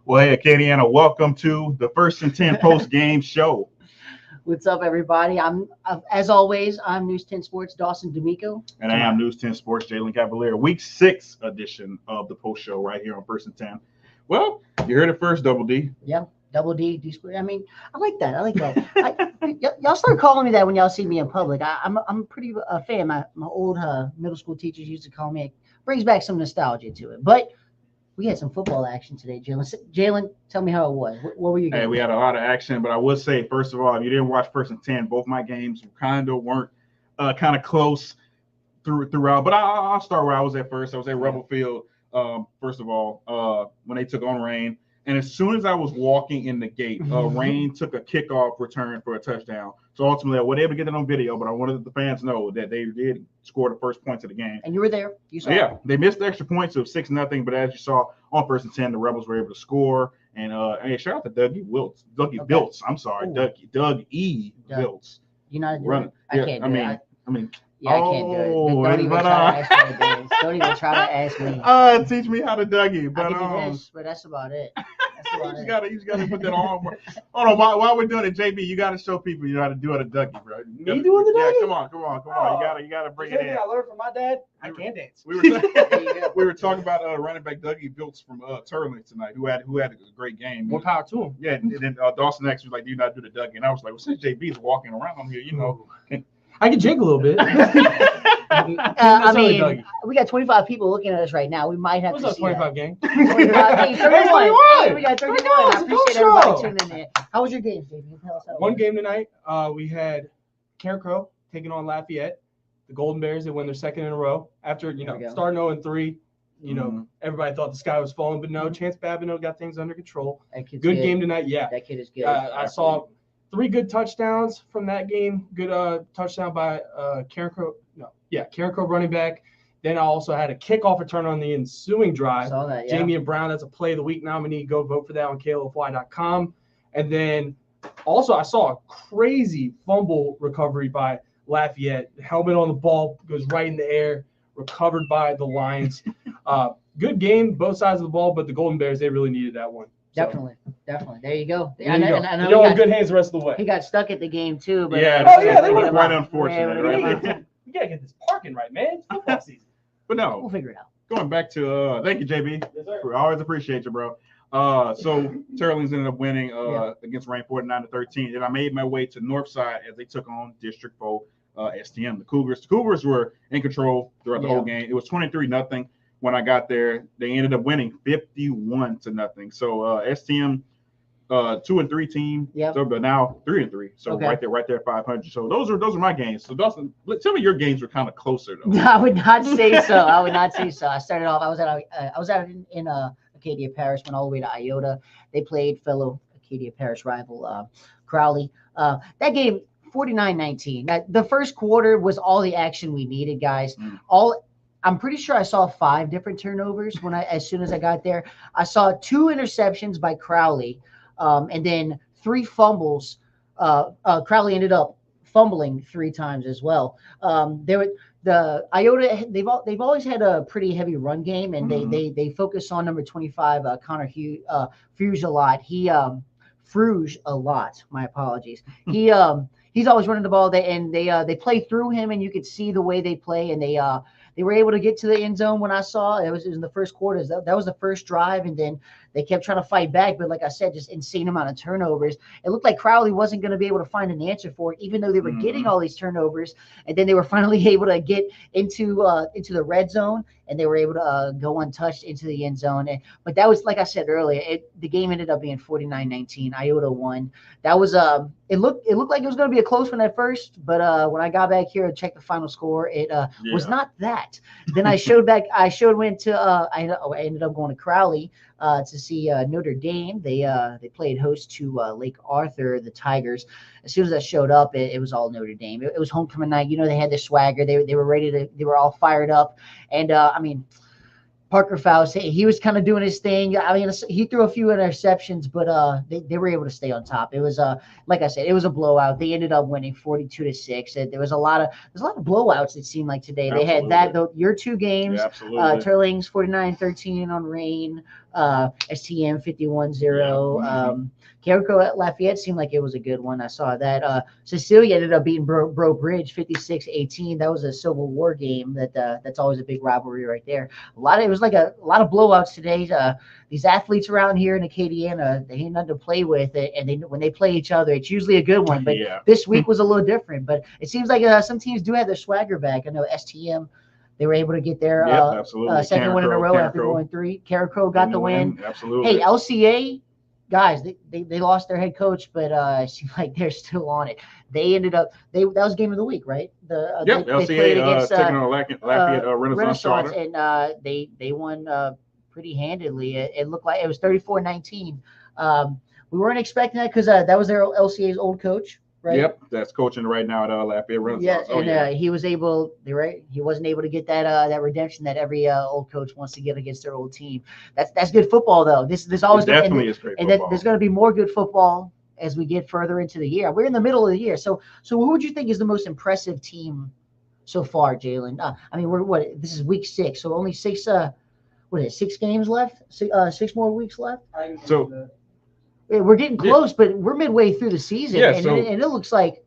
Well, hey, Acadiana, welcome to the First and 10 post-game show. What's up, everybody? As always, I'm News 10 Sports, Dawson D'Amico. And I am News 10 Sports, Jalen Cavalier. Week 6 edition of the post show right here on First and 10. Well, you heard it first, Double D. Yeah, Double D, D squared. I mean, I like that. Y'all start calling me that when y'all see me in public. I'm pretty a fan. My old middle school teachers used to call me. It brings back some nostalgia to it. But we had some football action today, Jalen. Jalen, tell me how it was. What were you getting? Hey, we had a lot of action, but I would say, first of all, if you didn't watch First and 10, both my games weren't kind of close throughout. But I'll start where I was at first. I was at Rebel Field, first of all, when they took on Rain. And as soon as I was walking in the gate, Rain took a kickoff return for a touchdown. So ultimately, I wasn't able to get it on video, but I wanted the fans to know that they did score the first points of the game. And you were there. You saw it. They missed the extra points of 6-0, but as you saw on First and 10, the Rebels were able to score. And hey, shout out to Dougie Biltz. I'm sorry, Doug E. Biltz. You know how to do it? I can't do it. I mean. Yeah, I can't do it. Don't even try to ask me. Teach me how to Dougie. But, I can do this, but that's about it. You just gotta put that on. Hold on, while we're doing it, JB, you gotta show people you know how to do it a Dougie, bro. Me doing the Dougie? Yeah, come on. You gotta bring it in. I learned from my dad. I can't dance. We were talking about running back Dougie Biltz from Turley tonight, who had a great game. More power to him. Yeah, and then Dawson X was like, "Do you not do the Dougie?" And I was like, "Well, since JB's walking around here, you know." I can jig a little bit. I mean, we got 25 people looking at us right now. We might have What's to up, see 25 that. gang? 31. We got 31. I appreciate everybody tuning in. How was your game, JB? Tell us how One game tonight, we had Karen Crow taking on Lafayette. The Golden Bears, they won their second in a row. After, starting 0-3, everybody thought the sky was falling, but no, Chance Babineau got things under control. Good game tonight, yeah. That kid is good. I saw 3 good touchdowns from that game. Good touchdown by Karen Crow. Karen Crow running back. Then I also had a kickoff return on the ensuing drive. Saw that, yeah. Jamie and Brown, that's a Play of the Week nominee. Go vote for that on KLFY.com. And then also I saw a crazy fumble recovery by Lafayette. Helmet on the ball goes right in the air, recovered by the Lions. Good game, both sides of the ball, but the Golden Bears, they really needed that one. Definitely. There you go. You're in good hands the rest of the way. He got stuck at the game too, but they were quite unfortunate. You gotta get this parking right, man. It's football season. But no, we'll figure it out. Going back to thank you, JB. Yes, sir. We always appreciate you, bro. So Turlings ended up winning against Rain 49-13. Then I made my way to Northside as they took on District 4 STM. The Cougars were in control throughout the whole game. It was 23-0 when I got there. They ended up winning 51-0. So STM 2-3 team, but now 3-3. So right there at 500. So those are my games. So Dawson, tell me your games were kind of closer though. I would not say so. I started off. I was out in Acadia Parish, went all the way to Iota. They played fellow Acadia Parish rival Crowley. That game 49-19. The first quarter was all the action we needed, guys. I'm pretty sure I saw 5 different turnovers as soon as I got there. I saw 2 interceptions by Crowley. And then 3 fumbles. Crowley ended up fumbling 3 times as well. The Iota. They've always had a pretty heavy run game, and they focus on number 25 Connor Fruge a lot. Fruge a lot. My apologies. He's always running the ball. They play through him, and you could see the way they play, and they were able to get to the end zone when I saw it. It was in the first quarter. That was the first drive, and then they kept trying to fight back. But like I said, just insane amount of turnovers. It looked like Crowley wasn't going to be able to find an answer for it, even though they were getting all these turnovers. And then they were finally able to get into the red zone, and they were able to go untouched into the end zone. But that was, like I said earlier, the game ended up being 49-19. Iota won. That was it looked like it was going to be a close one at first, but when I got back here and checked the final score, it was not that. Then I went to I ended up going to Crowley to see Notre Dame. They played host to Lake Arthur, the Tigers. As soon as I showed up, it was all Notre Dame. It was homecoming night. They had their swagger. They were ready to. They were all fired up. And Parker Faust, he was kind of doing his thing. He threw a few interceptions, but they were able to stay on top. It was like I said, it was a blowout. They ended up winning 42-6. There was a lot of blowouts. It seemed like today. Absolutely. They had your 2 games. Absolutely. Uh, Turlings 49-13 on Rain. STM 51-0. KLFY at Lafayette seemed like it was a good one. I saw that. Cecilia ended up beating Bro Bridge 56-18. That was a Civil War game. That's always a big rivalry right there. It was like a lot of blowouts today. These athletes around here in Acadiana, they ain't nothing to play with it, and when they play each other, it's usually a good one. But this week was a little different. But it seems like some teams do have their swagger back. I know STM. They were able to get their second win in a row after going 3. Karen Crow got the win. Absolutely. Hey, LCA, guys, they lost their head coach, but it seems like they're still on it. They ended up that was game of the week, right? LCA they played against taking on Lafayette Renaissance Charter. And they won pretty handedly. It looked like it was 34-19. We weren't expecting that because that was their LCA's old coach. Right? Yep, that's coaching right now at Lafayette Renaissance. Yeah, and he was able. He wasn't able to get that redemption that every old coach wants to get against their old team. That's good football, though. This always definitely is great football. And there's going to be more good football as we get further into the year. We're in the middle of the year, so who would you think is the most impressive team so far, Jalen? I mean, this is week 6, so only 6. 6 games left? 6 more weeks left. So. We're getting close, but we're midway through the season, and it looks like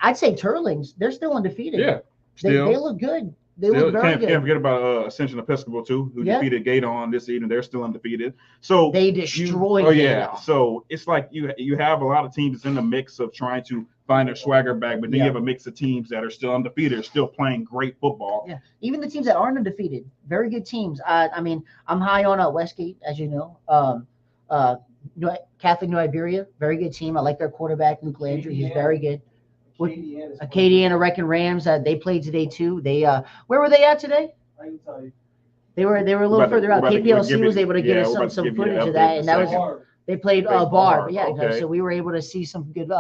I'd say Turlings. They're still undefeated. Yeah, they look good. They look very good. Can't forget about Ascension Episcopal too, who defeated Gaydon this evening. They're still undefeated. So they destroyed. So it's like you have a lot of teams in the mix of trying to find their swagger back, but then you have a mix of teams that are still undefeated, still playing great football. Yeah, even the teams that aren't undefeated, very good teams. I mean, I'm high on Westgate, as you know. Catholic New Iberia, very good team. I like their quarterback, Luke Landry. He's very good. Acadiana Wrecking Rams, they played today too. They where were they at today? I can tell you. They were a little further out. KPLC was able to get us some footage of that, and that was they played Barb. Yeah, okay. So we were able to see some good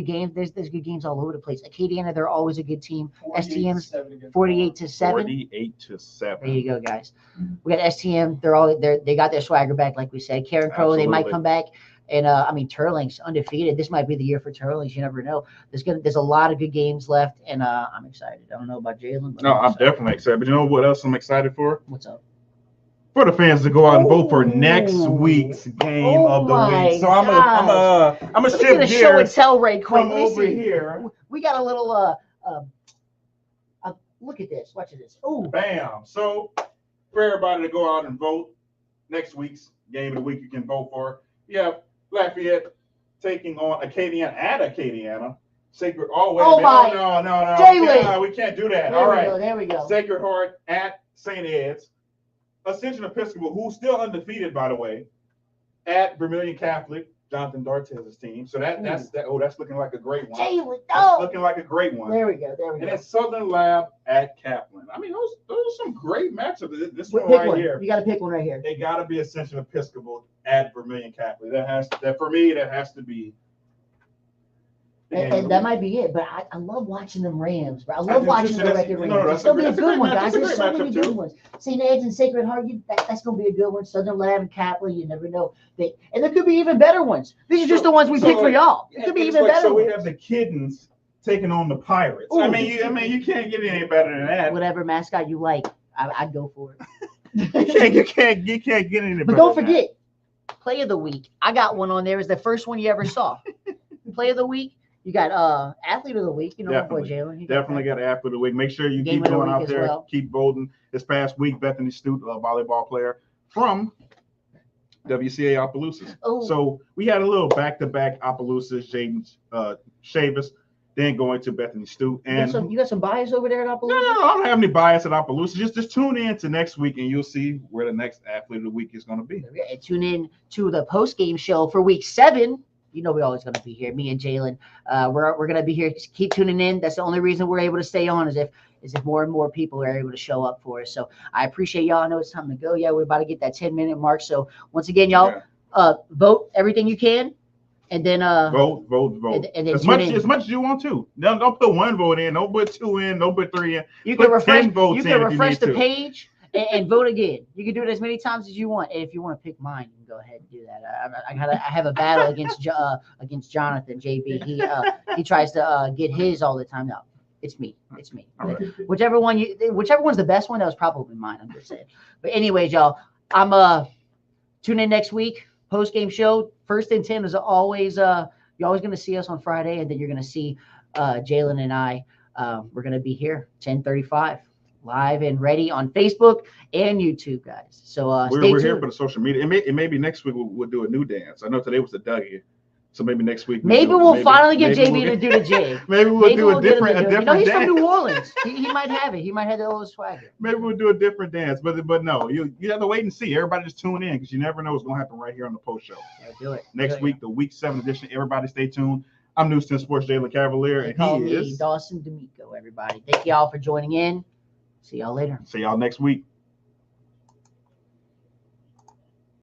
games. There's good games all over the place. Acadiana, they're always a good team. STM's 48-7. 48-7. There you go, guys. We got STM. They got their swagger back, like we said. Karen Crow, they might come back. And Turling's undefeated. This might be the year for Turlings. You never know. There's a lot of good games left, and I'm excited. I don't know about Jalen. No, I'm definitely excited. But you know what else I'm excited for? What's up? For the fans to go out and vote for next week's game of the week. So I'm gonna shift gears. Show and tell right quick. From over here. We got a little look at this. Watch this. Oh, bam! So for everybody to go out and vote next week's game of the week, you can vote for. Yeah, Lafayette taking on Acadiana at Acadiana. Sacred. Oh wait a minute. No. Jalen. We can't do that. All right. There we go. Sacred Heart at St. Ed's. Ascension Episcopal, who's still undefeated, by the way, at Vermilion Catholic, Jonathan Dartez's team. So that's looking like a great one. Jalen, that's looking like a great one. There we go. And then Southern Lab at Kaplan. I mean, those are some great matchups. This one right here. You got to pick one right here. They got to be Ascension Episcopal at Vermilion Catholic. For me, that has to be. And that might be it, but I love watching them Rams, bro. I love watching the record Rams. It's going to be a good one, guys. There's so many good ones. St. Ed's and Sacred Heart, that's going to be a good one. Southern Lab and Kaplan, you never know. And there could be even better ones. These are just the ones we picked for y'all. It could be even better ones. So we have the Kittens taking on the Pirates. Ooh. I mean, you can't get any better than that. Whatever mascot you like, I'd go for it. you can't get any better. But don't forget, Play of the Week. I got one on there. Is the first one you ever saw. Play of the Week. You got Athlete of the Week, boy Jalen. Definitely got Athlete of the Week. Make sure you keep going out there, keep voting. This past week, Bethany Stute, a volleyball player from WCA Opelousas. Oh. So we had a little back-to-back Opelousas, Jaden Chavis, then going to Bethany Stute. And you got some bias over there at Opelousas? No, I don't have any bias at Opelousas. Just tune in to next week, and you'll see where the next Athlete of the Week is going to be. And tune in to the post-game show for week 7. We're always going to be here. Me and Jalen, we're going to be here. Just keep tuning in. That's the only reason we're able to stay on is if more and more people are able to show up for us. So I appreciate y'all. I know it's time to go. Yeah, we're about to get that 10-minute mark. So once again, y'all, vote everything you can, and then vote. And then as much as you want to. Don't put 1 vote in. Don't put 2 in. Don't put 3 in. You can refresh the page. And vote again. You can do it as many times as you want. And if you want to pick mine, you can go ahead and do that. I have a battle against Jonathan JB. He tries to get his all the time. No, it's me. Right. Whichever one's the best one, that was probably mine. I'm just saying. But anyways, y'all, I'm Tune in next week. Post game show. 1st and 10 is always. You're always going to see us on Friday, and then you're going to see Jalen and I. We're going to be here 10:35 live and ready on Facebook and YouTube, guys. So we're here for the social media. It may be next week we'll do a new dance. I know today was the Dougie. So maybe next week. We'll finally get JB to do the jig. Maybe we'll do a different he's dance. from New Orleans. He might have it. He might have the old swagger. Maybe we'll do a different dance. But no, you have to wait and see. Everybody just tune in because you never know what's going to happen right here on the post show. Yeah, do it. Next week, the week 7 edition. Everybody stay tuned. I'm News 10 Sports Jalen Cavalier, and he is Dawson D'Amico, everybody. Thank you all for joining in. See y'all later. See y'all next week.